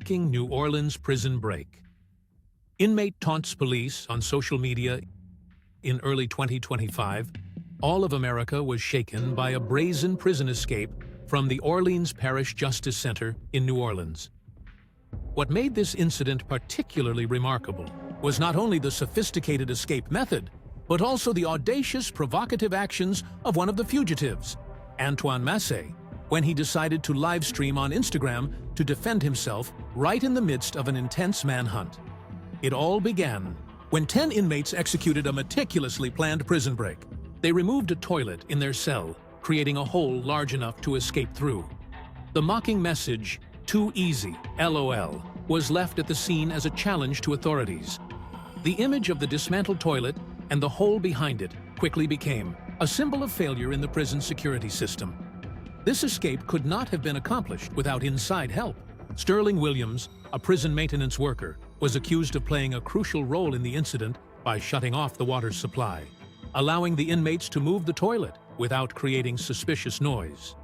shocking New Orleans prison break. Inmate taunts police on social media. In early 2025, all of America was shaken by a brazen prison escape from the Orleans Parish Justice Center in New Orleans. What made this incident particularly remarkable was not only the sophisticated escape method, but also the audacious, provocative actions of one of the fugitives, Antoine Massey, when he decided to live stream on Instagram to defend himself right in the midst of an intense manhunt. It all began when 10 inmates executed a meticulously planned prison break. They removed a toilet in their cell, creating a hole large enough to escape through. The mocking message, "Too easy, LOL," was left at the scene as a challenge to authorities. The image of the dismantled toilet and the hole behind it quickly became a symbol of failure in the prison security system. This escape could not have been accomplished without inside help. Sterling Williams, a prison maintenance worker, was accused of playing a crucial role in the incident by shutting off the water supply, allowing the inmates to move the toilet without creating suspicious noise.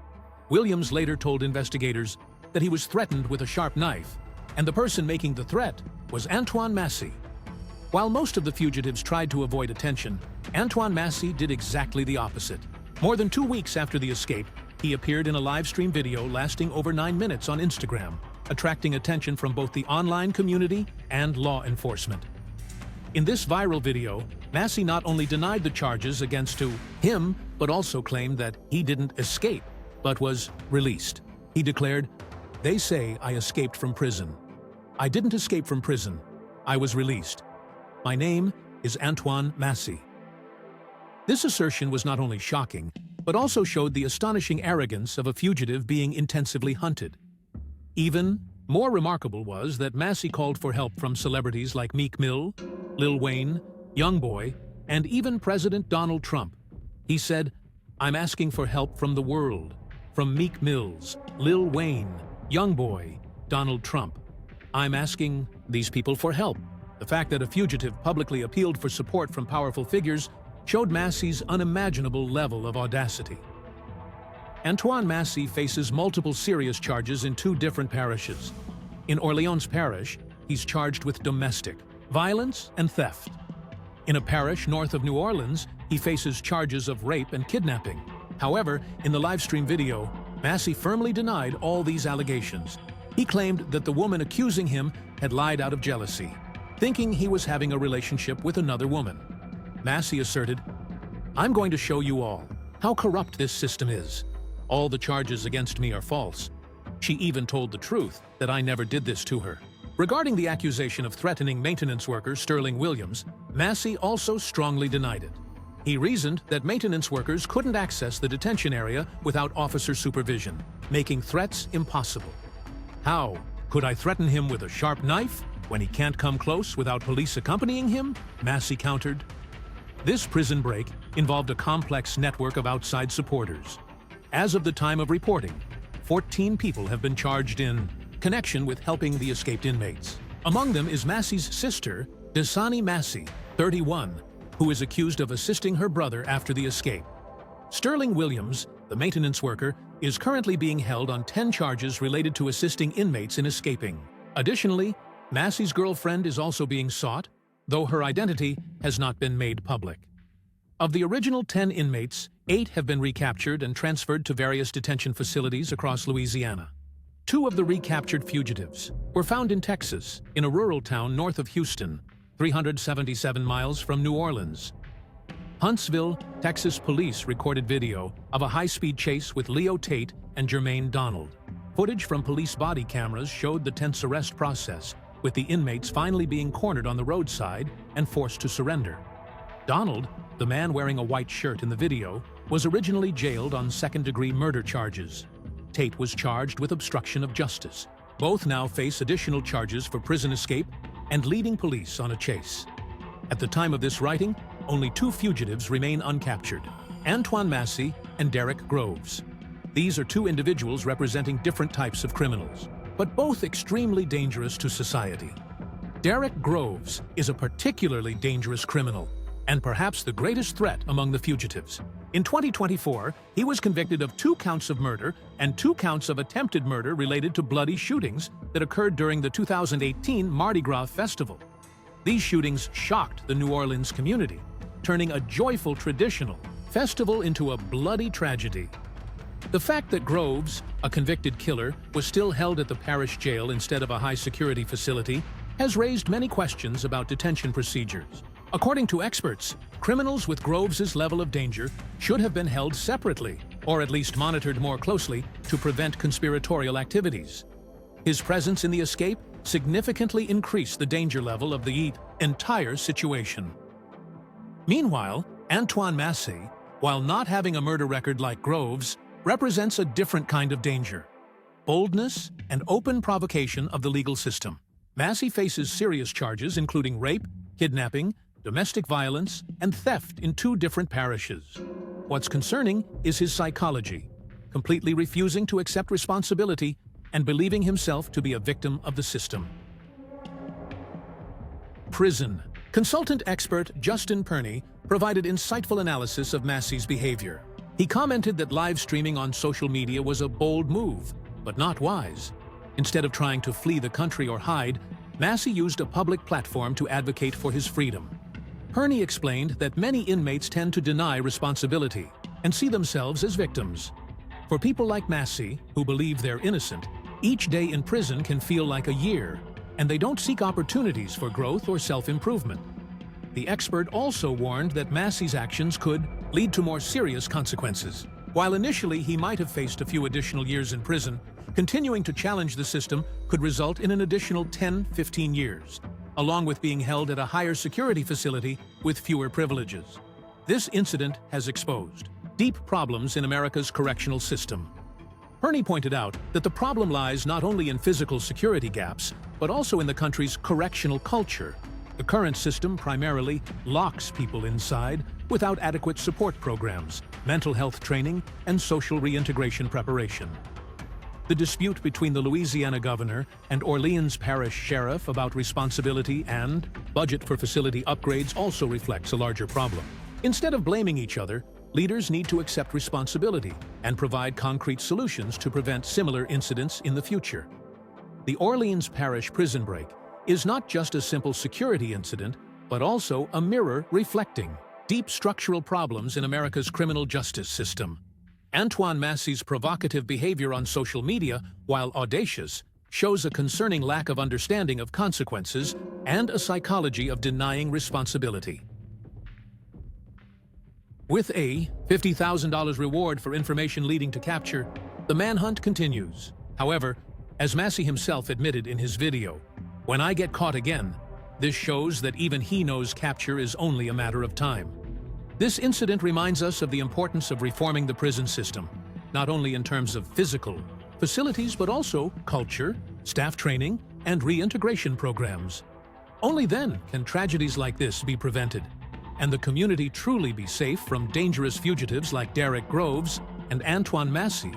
Williams later told investigators that he was threatened with a sharp knife, and the person making the threat was Antoine Massey. While most of the fugitives tried to avoid attention, Antoine Massey did exactly the opposite. More than 2 weeks after the escape, he appeared in a live stream video lasting over 9 minutes on Instagram, attracting attention from both the online community and law enforcement. In this viral video, Massey not only denied the charges against him, but also claimed that he didn't escape, but was released. He declared, "They say I escaped from prison. I didn't escape from prison. I was released. My name is Antoine Massey." This assertion was not only shocking, but also showed the astonishing arrogance of a fugitive being intensively hunted. Even more remarkable was that Massey called for help from celebrities like Meek Mill, Lil Wayne, Youngboy, and even President Donald Trump. He said, "I'm asking for help from the world, from Meek Mills, Lil Wayne, Youngboy, Donald Trump. I'm asking these people for help." The fact that a fugitive publicly appealed for support from powerful figures showed Massey's unimaginable level of audacity. Antoine Massey faces multiple serious charges in 2 different parishes. In Orleans Parish, he's charged with domestic violence and theft. In a parish north of New Orleans, he faces charges of rape and kidnapping. However, in the livestream video, Massey firmly denied all these allegations. He claimed that the woman accusing him had lied out of jealousy, thinking he was having a relationship with another woman. Massey asserted, "I'm going to show you all how corrupt this system is. All the charges against me are false. She even told the truth that I never did this to her." Regarding the accusation of threatening maintenance worker Sterling Williams, Massey also strongly denied it. He reasoned that maintenance workers couldn't access the detention area without officer supervision, making threats impossible. "How could I threaten him with a sharp knife when he can't come close without police accompanying him?" Massey countered. This prison break involved a complex network of outside supporters. As of the time of reporting, 14 people have been charged in connection with helping the escaped inmates. Among them is Massey's sister, Desani Massey, 31, who is accused of assisting her brother after the escape. Sterling Williams, the maintenance worker, is currently being held on 10 charges related to assisting inmates in escaping. Additionally, Massey's girlfriend is also being sought, though her identity has not been made public. Of the original 10 inmates, 8 have been recaptured and transferred to various detention facilities across Louisiana. 2 of the recaptured fugitives were found in Texas, in a rural town north of Houston, 377 miles from New Orleans. Huntsville, Texas police recorded video of a high-speed chase with Leo Tate and Jermaine Donald. Footage from police body cameras showed the tense arrest process, with the inmates finally being cornered on the roadside and forced to surrender. Donald, the man wearing a white shirt in the video, was originally jailed on second-degree murder charges. Tate was charged with obstruction of justice. Both now face additional charges for prison escape and leading police on a chase. At the time of this writing, only 2 fugitives remain uncaptured, Antoine Massey and Derek Groves. These are 2 individuals representing different types of criminals, but both extremely dangerous to society. Derek Groves is a particularly dangerous criminal, and perhaps the greatest threat among the fugitives. In 2024, he was convicted of 2 counts of murder and 2 counts of attempted murder related to bloody shootings that occurred during the 2018 Mardi Gras festival. These shootings shocked the New Orleans community, turning a joyful traditional festival into a bloody tragedy. The fact that Groves, a convicted killer, was still held at the parish jail instead of a high-security facility has raised many questions about detention procedures. According to experts, criminals with Groves's level of danger should have been held separately, or at least monitored more closely to prevent conspiratorial activities. His presence in the escape significantly increased the danger level of the entire situation. Meanwhile, Antoine Massey, while not having a murder record like Groves, represents a different kind of danger: boldness and open provocation of the legal system. Massey faces serious charges including rape, kidnapping, domestic violence, and theft in 2 different parishes. What's concerning is his psychology, completely refusing to accept responsibility and believing himself to be a victim of the system. Prison. Consultant expert Justin Perney provided insightful analysis of Massey's behavior. He commented that live streaming on social media was a bold move, but not wise. Instead of trying to flee the country or hide, Massey used a public platform to advocate for his freedom. Perney explained that many inmates tend to deny responsibility and see themselves as victims. For people like Massey, who believe they're innocent, each day in prison can feel like a year, and they don't seek opportunities for growth or self-improvement. The expert also warned that Massey's actions could lead to more serious consequences. While initially he might have faced a few additional years in prison, continuing to challenge the system could result in an additional 10-15 years, along with being held at a higher security facility with fewer privileges. This incident has exposed deep problems in America's correctional system. Perney pointed out that the problem lies not only in physical security gaps, but also in the country's correctional culture. The current system primarily locks people inside without adequate support programs, mental health training, and social reintegration preparation. The dispute between the Louisiana governor and Orleans Parish sheriff about responsibility and budget for facility upgrades also reflects a larger problem. Instead of blaming each other, leaders need to accept responsibility and provide concrete solutions to prevent similar incidents in the future. The Orleans Parish prison break is not just a simple security incident, but also a mirror reflecting deep structural problems in America's criminal justice system. Antoine Massey's provocative behavior on social media, while audacious, shows a concerning lack of understanding of consequences and a psychology of denying responsibility. With a $50,000 reward for information leading to capture, the manhunt continues. However, as Massey himself admitted in his video, "When I get caught again, this shows that even he knows capture is only a matter of time." This incident reminds us of the importance of reforming the prison system, not only in terms of physical facilities, but also culture, staff training, and reintegration programs. Only then can tragedies like this be prevented, and the community truly be safe from dangerous fugitives like Derek Groves and Antoine Massey,